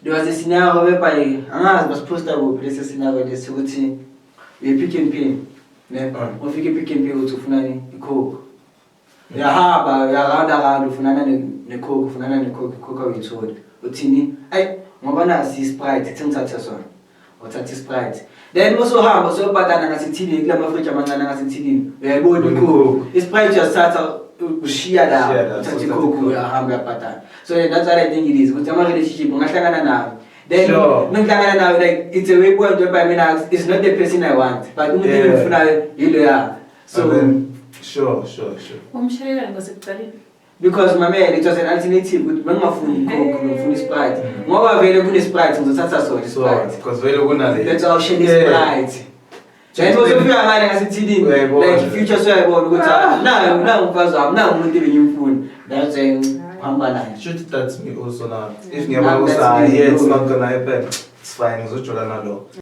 there was a scenario whereby angazi basiphosta kuphi lesi scenario lesi ukuthi Pick n Pay ne ufike Pick n Pay uthi ufunani icoke uyahamba uyaranda ufunana necoke ufunana necoke icoke uyithola uthini ayi ngoba nasi Sprite ngithatha sona uthatha Sprite then also hamba siyobhadana ngasithini kulama fridge amancane ngasithini uyayibona icoke Sprite uyasatha ushiya la uthatha icoke uyahamba uyabhadana so that's what I think it is ukuthi ama relationship ungahlangana nawo then ngihlangana nawe like it's a way point whereby mina it's not the person I want but umuntu engifunayo yilo ya so sure umshayelana ngosekuqaleni because my man it was an alternative ukuthi mangafuni icoke ngifuna Sprite ngoba vele kune Sprite ngizothatha sona Sprite because vele kunale let's all share Sprite then uzofika ngale ngasithini like future so yayibona ukuthi nayo umfazi wami nayo umuntu ebengimfuna that's hamba naye should that's me also now if ngiyabona ukuthi it's not gonna happen it's fine ngizojolana lo